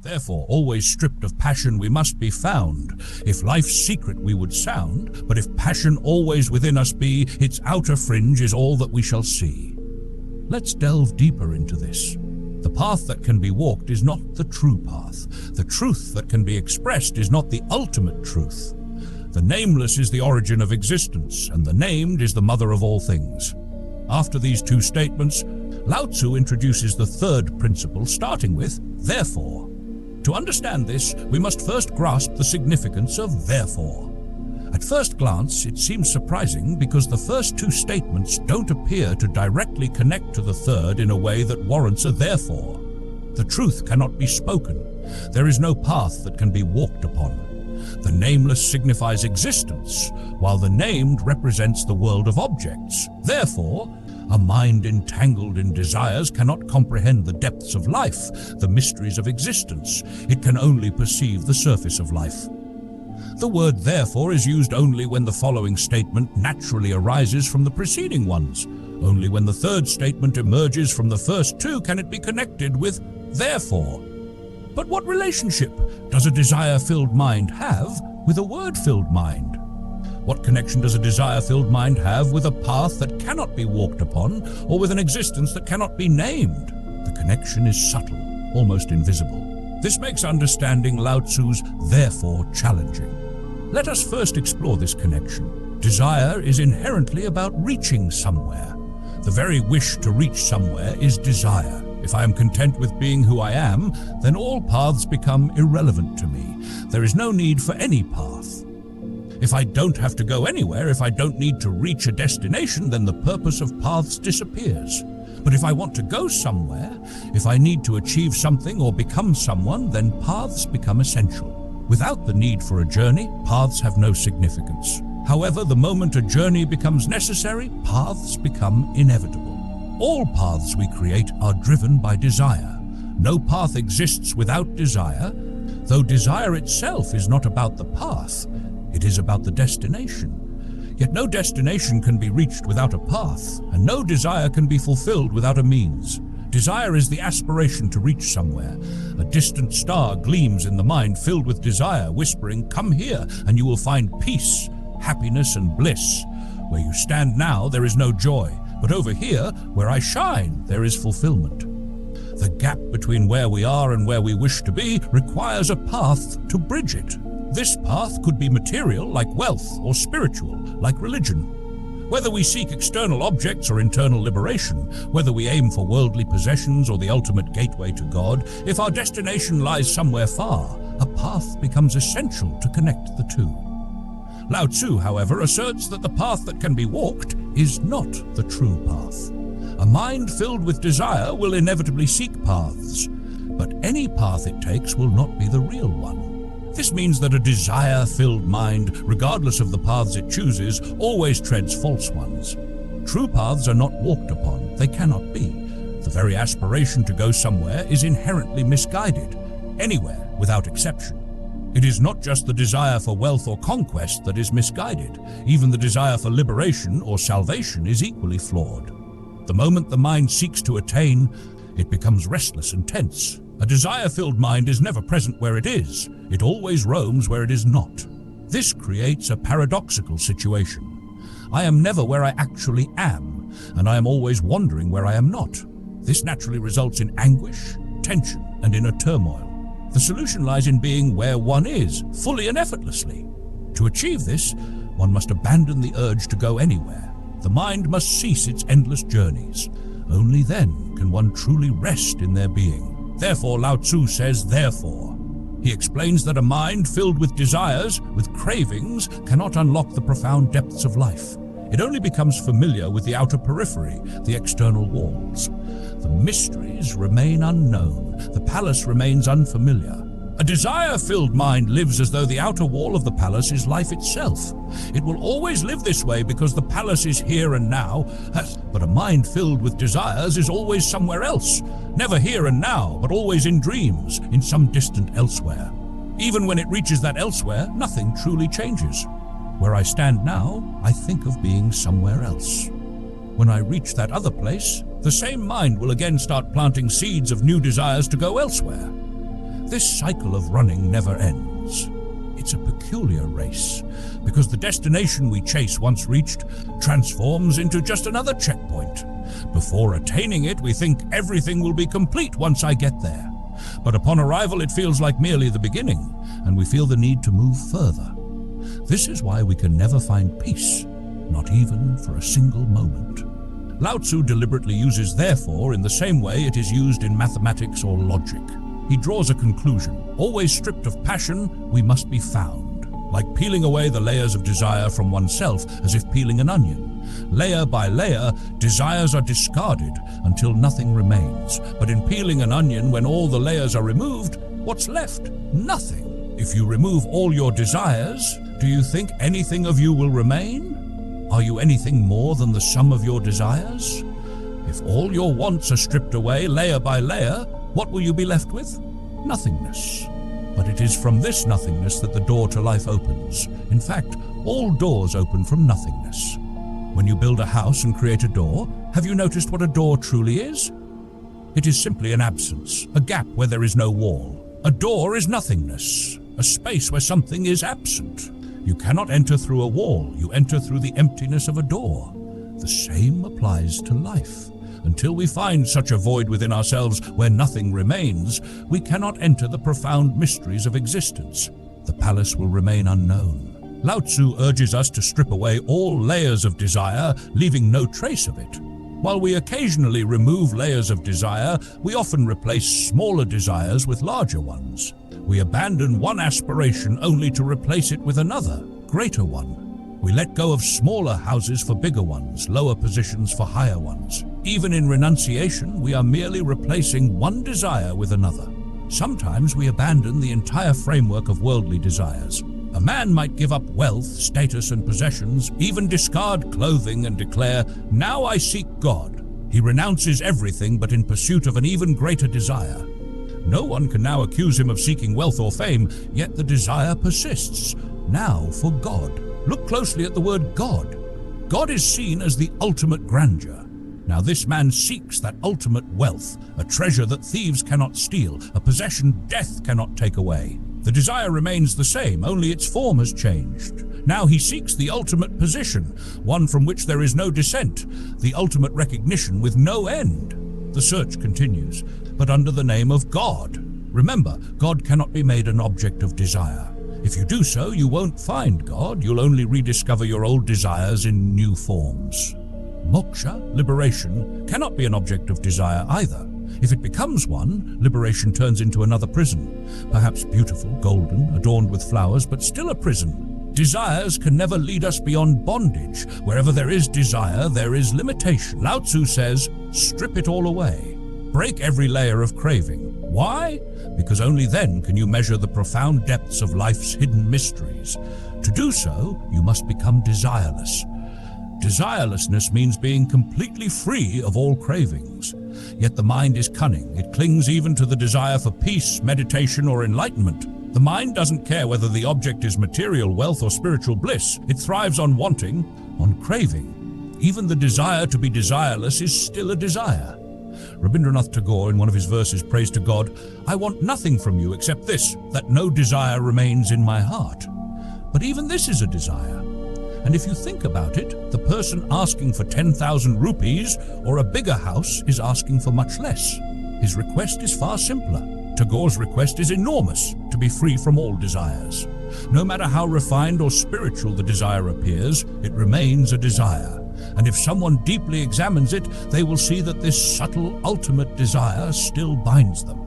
Therefore, always stripped of passion we must be found. If life's secret we would sound, but if passion always within us be, its outer fringe is all that we shall see. Let's delve deeper into this. The path that can be walked is not the true path. The truth that can be expressed is not the ultimate truth. The nameless is the origin of existence, and the named is the mother of all things. After these two statements, Lao Tzu introduces the third principle, starting with therefore. To understand this, we must first grasp the significance of therefore. At first glance, it seems surprising because the first two statements don't appear to directly connect to the third in a way that warrants a therefore. The truth cannot be spoken. There is no path that can be walked upon. The nameless signifies existence, while the named represents the world of objects. Therefore, a mind entangled in desires cannot comprehend the depths of life, the mysteries of existence. It can only perceive the surface of life. The word therefore is used only when the following statement naturally arises from the preceding ones. Only when the third statement emerges from the first two can it be connected with therefore. But what relationship does a desire-filled mind have with a word-filled mind? What connection does a desire-filled mind have with a path that cannot be walked upon, or with an existence that cannot be named? The connection is subtle, almost invisible. This makes understanding Lao Tzu's therefore challenging. Let us first explore this connection. Desire is inherently about reaching somewhere. The very wish to reach somewhere is desire. If I am content with being who I am, then all paths become irrelevant to me. There is no need for any path. If I don't have to go anywhere, if I don't need to reach a destination, then the purpose of paths disappears. But if I want to go somewhere, if I need to achieve something or become someone, then paths become essential. Without the need for a journey, paths have no significance. However, the moment a journey becomes necessary, paths become inevitable. All paths we create are driven by desire. No path exists without desire, though desire itself is not about the path. It is about the destination. Yet no destination can be reached without a path, and no desire can be fulfilled without a means. Desire is the aspiration to reach somewhere. A distant star gleams in the mind filled with desire, whispering, "Come here, and you will find peace, happiness, and bliss. Where you stand now, there is no joy, but over here, where I shine, there is fulfillment." The gap between where we are and where we wish to be requires a path to bridge it. This path could be material, like wealth, or spiritual, like religion. Whether we seek external objects or internal liberation, whether we aim for worldly possessions or the ultimate gateway to God, if our destination lies somewhere far, a path becomes essential to connect the two. Lao Tzu, however, asserts that the path that can be walked is not the true path. A mind filled with desire will inevitably seek paths, but any path it takes will not be the real one. This means that a desire-filled mind, regardless of the paths it chooses, always treads false ones. True paths are not walked upon, they cannot be. The very aspiration to go somewhere is inherently misguided, anywhere without exception. It is not just the desire for wealth or conquest that is misguided. Even the desire for liberation or salvation is equally flawed. The moment the mind seeks to attain, it becomes restless and tense. A desire-filled mind is never present where it is. It always roams where it is not. This creates a paradoxical situation. I am never where I actually am, and I am always wondering where I am not. This naturally results in anguish, tension, and inner turmoil. The solution lies in being where one is, fully and effortlessly. To achieve this, one must abandon the urge to go anywhere. The mind must cease its endless journeys. Only then can one truly rest in their being. Therefore, Lao Tzu says, therefore. He explains that a mind filled with desires, with cravings, cannot unlock the profound depths of life. It only becomes familiar with the outer periphery, the external walls. The mysteries remain unknown. The palace remains unfamiliar. A desire-filled mind lives as though the outer wall of the palace is life itself. It will always live this way because the palace is here and now, but a mind filled with desires is always somewhere else. Never here and now, but always in dreams, in some distant elsewhere. Even when it reaches that elsewhere, nothing truly changes. Where I stand now, I think of being somewhere else. When I reach that other place, the same mind will again start planting seeds of new desires to go elsewhere. This cycle of running never ends. It's a peculiar race, because the destination we chase once reached transforms into just another checkpoint. Before attaining it, we think everything will be complete once I get there. But upon arrival, it feels like merely the beginning, and we feel the need to move further. This is why we can never find peace, not even for a single moment. Lao Tzu deliberately uses therefore in the same way it is used in mathematics or logic. He draws a conclusion. Always stripped of passion, we must be found. Like peeling away the layers of desire from oneself as if peeling an onion. Layer by layer, desires are discarded until nothing remains. But in peeling an onion, when all the layers are removed, what's left? Nothing. If you remove all your desires, do you think anything of you will remain? Are you anything more than the sum of your desires? If all your wants are stripped away layer by layer, what will you be left with? Nothingness. But it is from this nothingness that the door to life opens. In fact, all doors open from nothingness. When you build a house and create a door, have you noticed what a door truly is? It is simply an absence, a gap where there is no wall. A door is nothingness, a space where something is absent. You cannot enter through a wall, you enter through the emptiness of a door. The same applies to life. Until we find such a void within ourselves where nothing remains, we cannot enter the profound mysteries of existence. The palace will remain unknown. Lao Tzu urges us to strip away all layers of desire, leaving no trace of it. While we occasionally remove layers of desire, we often replace smaller desires with larger ones. We abandon one aspiration only to replace it with another, greater one. We let go of smaller houses for bigger ones, lower positions for higher ones. Even in renunciation, we are merely replacing one desire with another. Sometimes we abandon the entire framework of worldly desires. A man might give up wealth, status, and possessions, even discard clothing and declare, "Now I seek God." He renounces everything but in pursuit of an even greater desire. No one can now accuse him of seeking wealth or fame, yet the desire persists. Now for God. Look closely at the word God. God is seen as the ultimate grandeur. Now this man seeks that ultimate wealth, a treasure that thieves cannot steal, a possession death cannot take away. The desire remains the same, only its form has changed. Now he seeks the ultimate position, one from which there is no descent, the ultimate recognition with no end. The search continues, but under the name of God. Remember, God cannot be made an object of desire. If you do so, you won't find God, you'll only rediscover your old desires in new forms. Moksha, liberation, cannot be an object of desire either. If it becomes one, liberation turns into another prison. Perhaps beautiful, golden, adorned with flowers, but still a prison. Desires can never lead us beyond bondage. Wherever there is desire, there is limitation. Lao Tzu says, strip it all away. Break every layer of craving. Why? Because only then can you measure the profound depths of life's hidden mysteries. To do so, you must become desireless. Desirelessness means being completely free of all cravings. Yet the mind is cunning. It clings even to the desire for peace, meditation, or enlightenment. The mind doesn't care whether the object is material wealth or spiritual bliss. It thrives on wanting, on craving. Even the desire to be desireless is still a desire. Rabindranath Tagore, in one of his verses, prays to God, "I want nothing from you except this, that no desire remains in my heart." But even this is a desire. And if you think about it, the person asking for 10,000 rupees or a bigger house is asking for much less. His request is far simpler. Tagore's request is enormous, to be free from all desires. No matter how refined or spiritual the desire appears, it remains a desire. And if someone deeply examines it, they will see that this subtle, ultimate desire still binds them.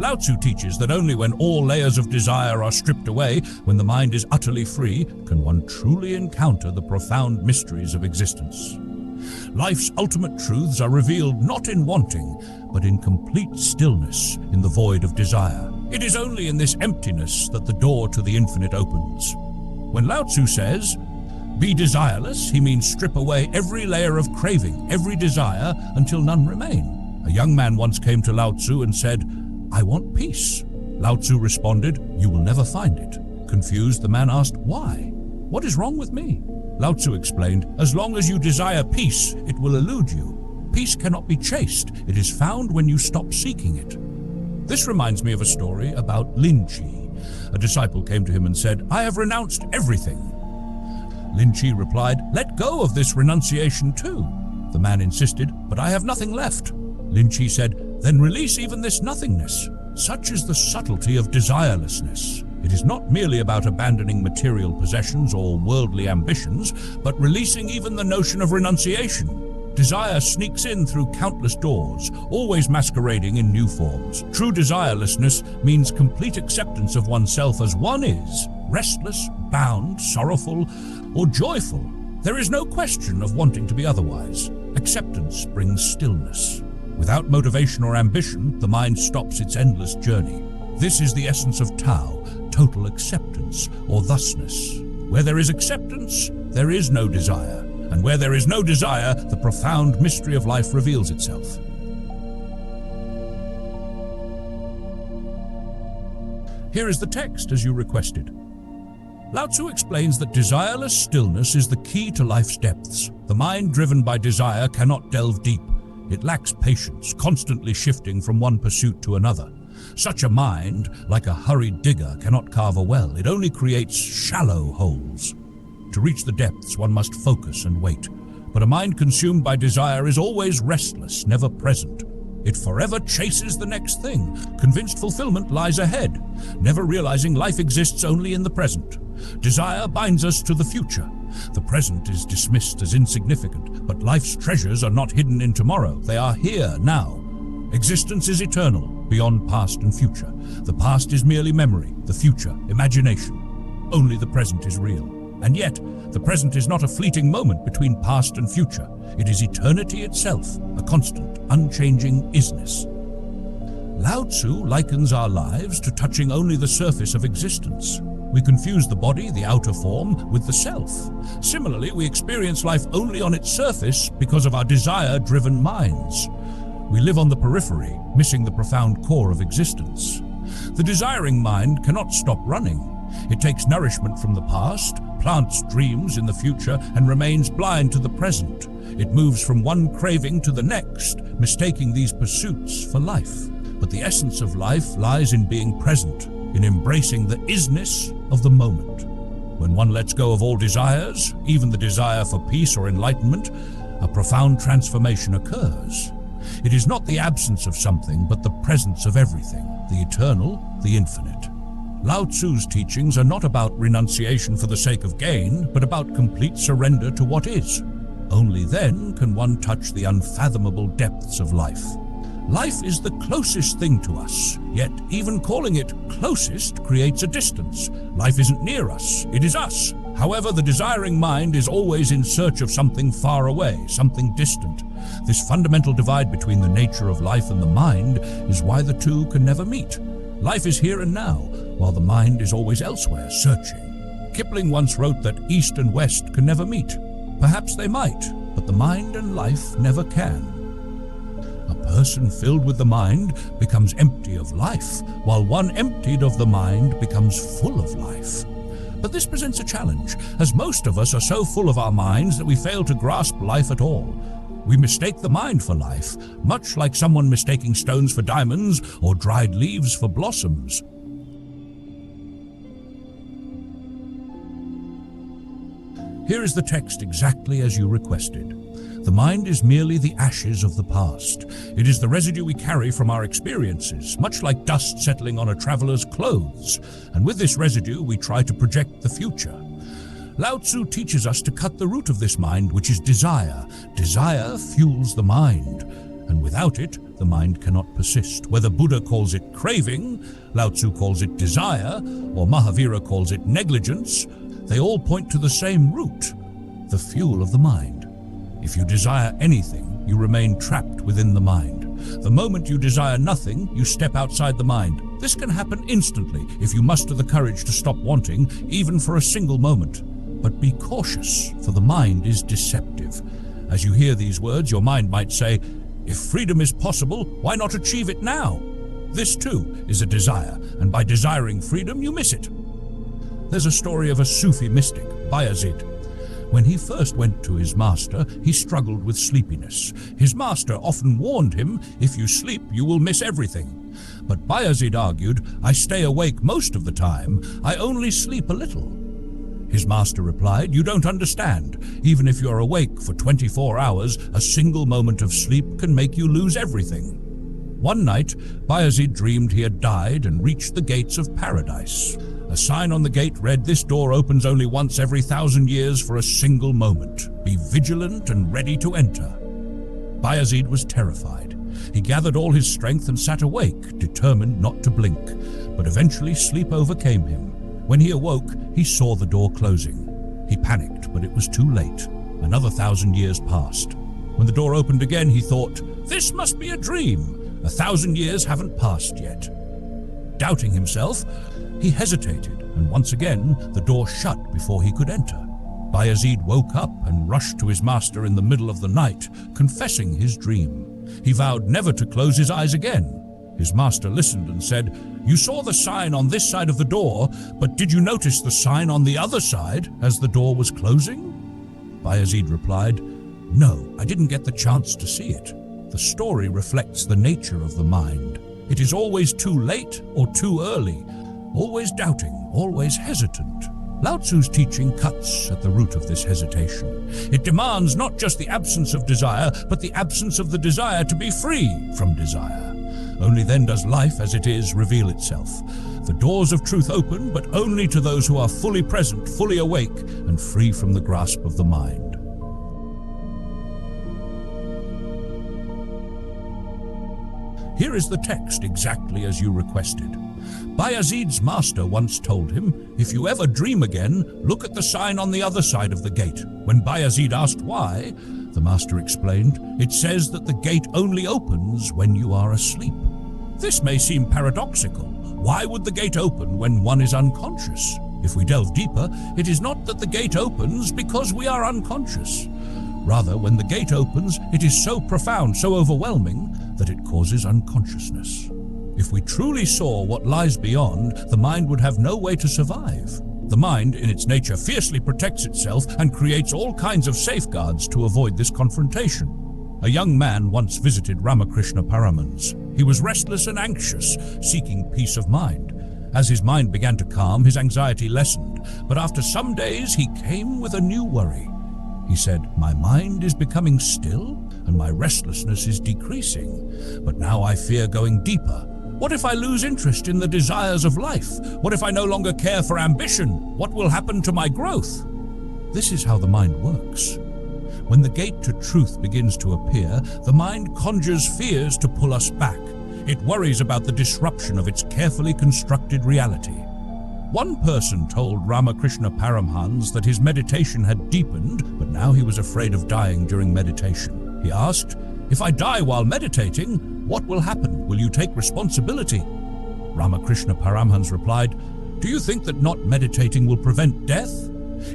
Lao Tzu teaches that only when all layers of desire are stripped away, when the mind is utterly free, can one truly encounter the profound mysteries of existence. Life's ultimate truths are revealed not in wanting, but in complete stillness, in the void of desire. It is only in this emptiness that the door to the infinite opens. When Lao Tzu says, "Be desireless," he means strip away every layer of craving, every desire, until none remain. A young man once came to Lao Tzu and said, "I want peace." Lao Tzu responded, "You will never find it." Confused, the man asked, "Why? What is wrong with me?" Lao Tzu explained, "As long as you desire peace, it will elude you. Peace cannot be chased. It is found when you stop seeking it." This reminds me of a story about Lin Chi. A disciple came to him and said, "I have renounced everything." Lin Chi replied, "Let go of this renunciation too." The man insisted, "But I have nothing left." Lin Chi said, "Then release even this nothingness." Such is the subtlety of desirelessness. It is not merely about abandoning material possessions or worldly ambitions, but releasing even the notion of renunciation. Desire sneaks in through countless doors, always masquerading in new forms. True desirelessness means complete acceptance of oneself as one is, restless, bound, sorrowful, or joyful. There is no question of wanting to be otherwise. Acceptance brings stillness. Without motivation or ambition, the mind stops its endless journey. This is the essence of Tao, total acceptance, or thusness. Where there is acceptance, there is no desire. And where there is no desire, the profound mystery of life reveals itself. Here is the text as you requested. Lao Tzu explains that desireless stillness is the key to life's depths. The mind driven by desire cannot delve deep. It lacks patience, constantly shifting from one pursuit to another. Such a mind, like a hurried digger, cannot carve a well. It only creates shallow holes. To reach the depths, one must focus and wait. But a mind consumed by desire is always restless, never present. It forever chases the next thing, convinced fulfillment lies ahead, never realizing life exists only in the present. Desire binds us to the future. The present is dismissed as insignificant, but life's treasures are not hidden in tomorrow. They are here, now. Existence is eternal, beyond past and future. The past is merely memory, the future, imagination. Only the present is real. And yet, the present is not a fleeting moment between past and future. It is eternity itself, a constant, unchanging isness. Lao Tzu likens our lives to touching only the surface of existence. We confuse the body, the outer form, with the self. Similarly, we experience life only on its surface because of our desire-driven minds. We live on the periphery, missing the profound core of existence. The desiring mind cannot stop running. It takes nourishment from the past, plants dreams in the future, and remains blind to the present. It moves from one craving to the next, mistaking these pursuits for life. But the essence of life lies in being present, in embracing the isness of the moment. When one lets go of all desires, even the desire for peace or enlightenment, a profound transformation occurs. It is not the absence of something, but the presence of everything, the eternal, the infinite. Lao Tzu's teachings are not about renunciation for the sake of gain, but about complete surrender to what is. Only then can one touch the unfathomable depths of life. Life is the closest thing to us, yet even calling it closest creates a distance. Life isn't near us, it is us. However, the desiring mind is always in search of something far away, something distant. This fundamental divide between the nature of life and the mind is why the two can never meet. Life is here and now, while the mind is always elsewhere, searching. Kipling once wrote that East and West can never meet. Perhaps they might, but the mind and life never can. A person filled with the mind becomes empty of life, while one emptied of the mind becomes full of life. But this presents a challenge, as most of us are so full of our minds that we fail to grasp life at all. We mistake the mind for life, much like someone mistaking stones for diamonds or dried leaves for blossoms. Here is the text exactly as you requested. The mind is merely the ashes of the past. It is the residue we carry from our experiences, much like dust settling on a traveler's clothes. And with this residue, we try to project the future. Lao Tzu teaches us to cut the root of this mind, which is desire. Desire fuels the mind, and without it, the mind cannot persist. Whether Buddha calls it craving, Lao Tzu calls it desire, or Mahavira calls it negligence, they all point to the same root, the fuel of the mind. If you desire anything, you remain trapped within the mind. The moment you desire nothing, you step outside the mind. This can happen instantly if you muster the courage to stop wanting, even for a single moment. But be cautious, for the mind is deceptive. As you hear these words, your mind might say, if freedom is possible, why not achieve it now? This too is a desire, and by desiring freedom, you miss it. There's a story of a Sufi mystic, Bayazid. When he first went to his master, he struggled with sleepiness. His master often warned him, if you sleep, you will miss everything. But Bayezid argued, "I stay awake most of the time, I only sleep a little." His master replied, "You don't understand. Even if you're awake for 24 hours, a single moment of sleep can make you lose everything." One night, Bayezid dreamed he had died and reached the gates of paradise. A sign on the gate read, "This door opens only once every 1,000 years for a single moment. Be vigilant and ready to enter." Bayezid was terrified. He gathered all his strength and sat awake, determined not to blink. But eventually sleep overcame him. When he awoke, he saw the door closing. He panicked, but it was too late. Another 1,000 years passed. When the door opened again, he thought, "This must be a dream. 1,000 years haven't passed yet." Doubting himself, he hesitated, and once again the door shut before he could enter. Bayezid woke up and rushed to his master in the middle of the night, confessing his dream. He vowed never to close his eyes again. His master listened and said, "You saw the sign on this side of the door, but did you notice the sign on the other side as the door was closing?" Bayezid replied, "No, I didn't get the chance to see it. The story reflects the nature of the mind. It is always too late or too early, always doubting, always hesitant." Lao Tzu's teaching cuts at the root of this hesitation. It demands not just the absence of desire, but the absence of the desire to be free from desire. Only then does life as it is reveal itself. The doors of truth open, but only to those who are fully present, fully awake, and free from the grasp of the mind. Here is the text exactly as you requested. Bayezid's master once told him, "If you ever dream again, look at the sign on the other side of the gate." When Bayezid asked why, the master explained, "It says that the gate only opens when you are asleep." This may seem paradoxical. Why would the gate open when one is unconscious? If we delve deeper, it is not that the gate opens because we are unconscious. Rather, when the gate opens, it is so profound, so overwhelming, that it causes unconsciousness. If we truly saw what lies beyond, the mind would have no way to survive. The mind, in its nature, fiercely protects itself and creates all kinds of safeguards to avoid this confrontation. A young man once visited Ramakrishna Paramhansa. He was restless and anxious, seeking peace of mind. As his mind began to calm, his anxiety lessened, but after some days he came with a new worry. He said, "My mind is becoming still, and my restlessness is decreasing. But now I fear going deeper. What if I lose interest in the desires of life? What if I no longer care for ambition? What will happen to my growth?" This is how the mind works. When the gate to truth begins to appear, the mind conjures fears to pull us back. It worries about the disruption of its carefully constructed reality. One person told Ramakrishna Paramhansa that his meditation had deepened, but now he was afraid of dying during meditation. He asked, "If I die while meditating, what will happen? Will you take responsibility?" Ramakrishna Paramhansa replied, "Do you think that not meditating will prevent death?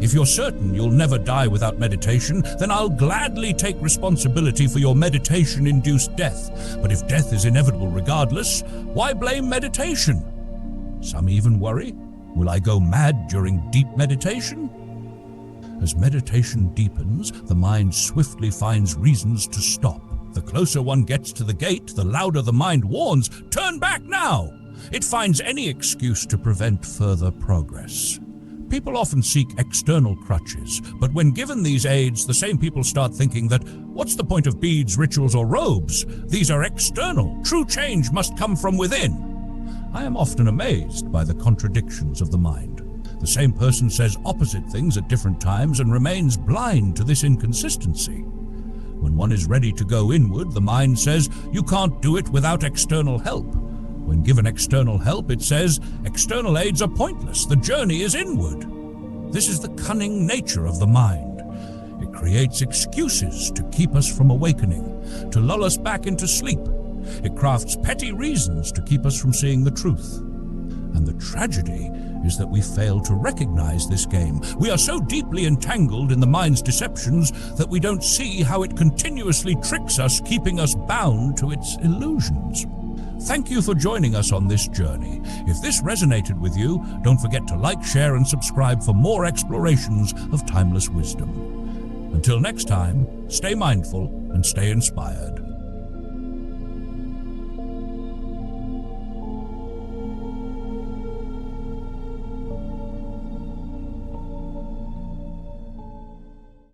If you're certain you'll never die without meditation, then I'll gladly take responsibility for your meditation-induced death. But if death is inevitable regardless, why blame meditation?" Some even worry, will I go mad during deep meditation? As meditation deepens, the mind swiftly finds reasons to stop. The closer one gets to the gate, the louder the mind warns, "Turn back now!" It finds any excuse to prevent further progress. People often seek external crutches, but when given these aids, the same people start thinking that, what's the point of beads, rituals, or robes? These are external. True change must come from within. I am often amazed by the contradictions of the mind. The same person says opposite things at different times and remains blind to this inconsistency. When one is ready to go inward, the mind says, "You can't do it without external help." When given external help, it says, "External aids are pointless, the journey is inward." This is the cunning nature of the mind. It creates excuses to keep us from awakening, to lull us back into sleep. It crafts petty reasons to keep us from seeing the truth. And the tragedy is that we fail to recognize this game. We are so deeply entangled in the mind's deceptions that we don't see how it continuously tricks us, keeping us bound to its illusions. Thank you for joining us on this journey. If this resonated with you, don't forget to like, share, and subscribe for more explorations of timeless wisdom. Until next time, stay mindful and stay inspired.